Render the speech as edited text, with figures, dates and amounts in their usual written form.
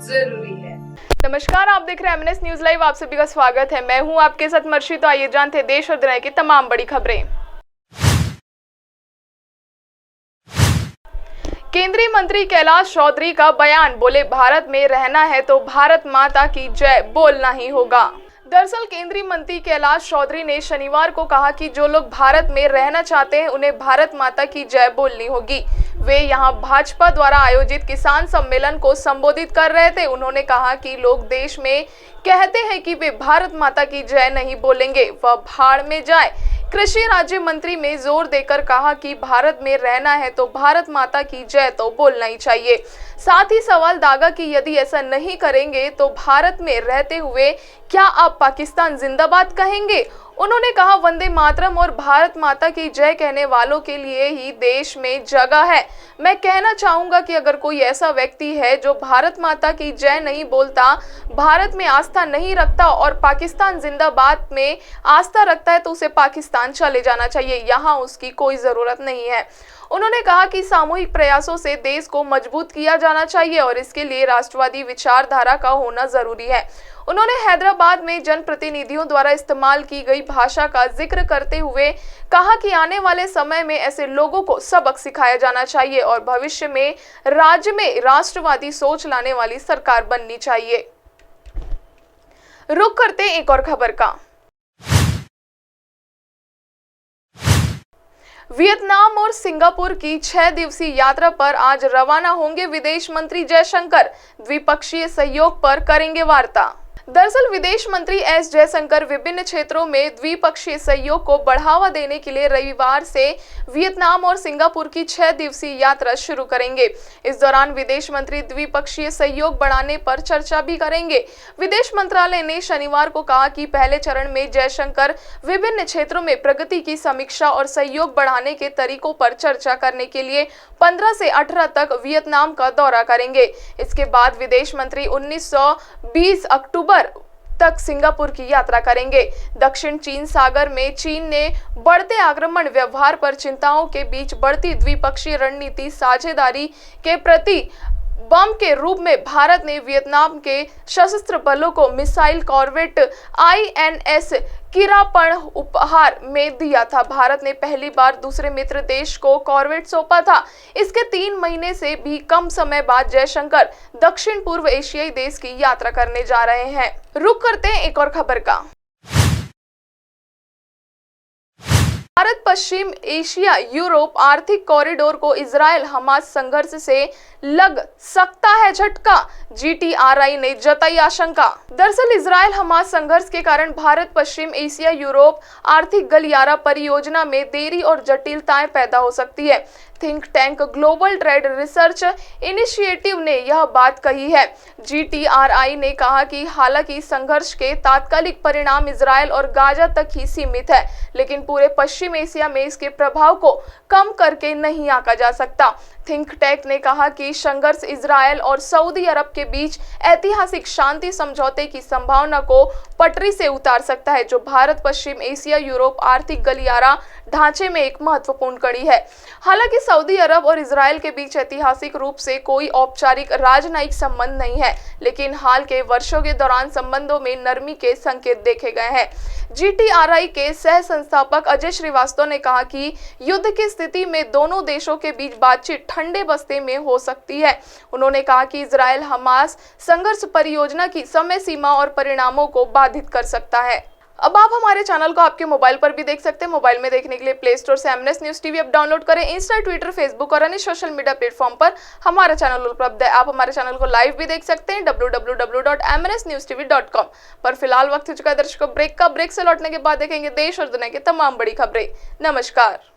जरूरी है। नमस्कार, आप देख रहे हैं एमएनएस न्यूज लाइव। आप सभी का स्वागत है। मैं हूं आपके साथ मर्शी। तो आइए जानते हैं देश और दुनिया की तमाम बड़ी खबरें। केंद्रीय मंत्री कैलाश चौधरी का बयान, बोले भारत में रहना है तो भारत माता की जय बोलना ही होगा। दरअसल केंद्रीय मंत्री कैलाश चौधरी ने शनिवार को कहा कि जो लोग भारत में रहना चाहते हैं उन्हें भारत माता की जय बोलनी होगी। वे यहां भाजपा द्वारा आयोजित किसान सम्मेलन को संबोधित कर रहे थे। उन्होंने कहा कि लोग देश में कहते हैं कि वे भारत माता की जय नहीं बोलेंगे, वह भाड़ में जाए। कृषि राज्य मंत्री ने जोर देकर कहा कि भारत में रहना है तो भारत माता की जय तो बोलना ही चाहिए। साथ ही सवाल दागा कि यदि ऐसा नहीं करेंगे तो भारत में रहते हुए क्या आप पाकिस्तान जिंदाबाद कहेंगे। उन्होंने कहा, वंदे मातरम और भारत माता की जय कहने वालों के लिए ही देश में जगह है। मैं कहना चाहूंगा कि अगर कोई ऐसा व्यक्ति है जो भारत माता की जय नहीं बोलता, भारत में आस्था नहीं रखता और पाकिस्तान जिंदाबाद में आस्था रखता है तो उसे पाकिस्तान चले जाना चाहिए, यहाँ उसकी कोई जरूरत नहीं है। उन्होंने कहा कि सामूहिक प्रयासों से देश को मजबूत किया जाना चाहिए और इसके लिए राष्ट्रवादी विचारधारा का होना जरूरी है। उन्होंने हैदराबाद में जनप्रतिनिधियों द्वारा इस्तेमाल की गई भाषा का जिक्र करते हुए कहा कि आने वाले समय में ऐसे लोगों को सबक सिखाया जाना चाहिए और भविष्य में राज्य में राष्ट्रवादी सोच लाने वाली सरकार बननी चाहिए। रुक करते एक और खबर का। वियतनाम और सिंगापुर की 6 दिवसीय यात्रा पर आज रवाना होंगे विदेश मंत्री जयशंकर। द्विपक्षीय सहयोग पर करेंगे वार्ता। दरअसल विदेश मंत्री एस जयशंकर विभिन्न क्षेत्रों में द्विपक्षीय सहयोग को बढ़ावा देने के लिए रविवार से वियतनाम और सिंगापुर की 6 दिवसीय यात्रा शुरू करेंगे। इस दौरान विदेश मंत्री द्विपक्षीय सहयोग बढ़ाने पर चर्चा भी करेंगे। विदेश मंत्रालय ने शनिवार को कहा कि पहले चरण में जयशंकर विभिन्न क्षेत्रों में प्रगति की समीक्षा और सहयोग बढ़ाने के तरीकों पर चर्चा करने के लिए 15 से 18 तक वियतनाम का दौरा करेंगे। इसके बाद विदेश मंत्री 19-20 अक्टूबर तक सिंगापुर की यात्रा करेंगे। दक्षिण चीन सागर में चीन ने बढ़ते आक्रमण व्यवहार पर चिंताओं के बीच बढ़ती द्विपक्षीय रणनीति साझेदारी के प्रति बम के रूप में भारत ने वियतनाम के सशस्त्र बलों को मिसाइल कॉर्वेट INS किरापण उपहार में दिया था। भारत ने पहली बार दूसरे मित्र देश को कॉर्वेट सौंपा था। इसके 3 महीने से भी कम समय बाद जयशंकर दक्षिण पूर्व एशियाई देश की यात्रा करने जा रहे हैं। रुक करते हैं एक और खबर का। भारत पश्चिम एशिया यूरोप आर्थिक कॉरिडोर को इजरायल हमास संघर्ष से लग सकता है झटका, GTRI ने जताई आशंका। दरअसल इजरायल हमास संघर्ष के कारण भारत पश्चिम एशिया यूरोप आर्थिक गलियारा परियोजना में देरी और जटिलताएं पैदा हो सकती है। Think tank global trade research initiative ने यह बात कही है। GTRI ने कहा कि हालांकि संघर्ष के तात्कालिक परिणाम इजरायल और गाजा तक ही सीमित है, लेकिन पूरे पश्चिम एशिया में इसके प्रभाव को कम करके नहीं आंका जा सकता। थिंक टैंक ने कहा कि संघर्ष इजरायल और सऊदी अरब के बीच ऐतिहासिक शांति समझौते की संभावना को पटरी से उतार सकता है, जो भारत पश्चिम एशिया यूरोप आर्थिक गलियारा ढांचे में एक महत्वपूर्ण कड़ी है। हालांकि सऊदी अरब और इजरायल के बीच ऐतिहासिक रूप से कोई औपचारिक राजनयिक संबंध नहीं है, लेकिन हाल के वर्षों के दौरान संबंधों में नरमी के संकेत देखे गए हैं। GTRI के सह संस्थापक अजय श्रीवास्तव ने कहा कि युद्ध की स्थिति में दोनों देशों के बीच बातचीत ठंडे बस्ते में हो सकती है। उन्होंने कहा कि इजरायल हमास संघर्ष परियोजना की समय सीमा और परिणामों को बाधित कर सकता है। अब आप हमारे चैनल को आपके मोबाइल पर भी देख सकते हैं। मोबाइल में देखने के लिए प्ले स्टोर से MNS news TV app download करें। इंस्टा, ट्विटर, फेसबुक और अन्य सोशल मीडिया प्लेटफॉर्म पर हमारा चैनल उपलब्ध है। आप हमारे चैनल को लाइव भी देख सकते हैं www.mnsnewstv.com पर। फिलहाल वक्त हो चुका है दर्शकों ब्रेक का। ब्रेक से लौटने के बाद देखेंगे देश और दुनिया की तमाम बड़ी खबरें। नमस्कार।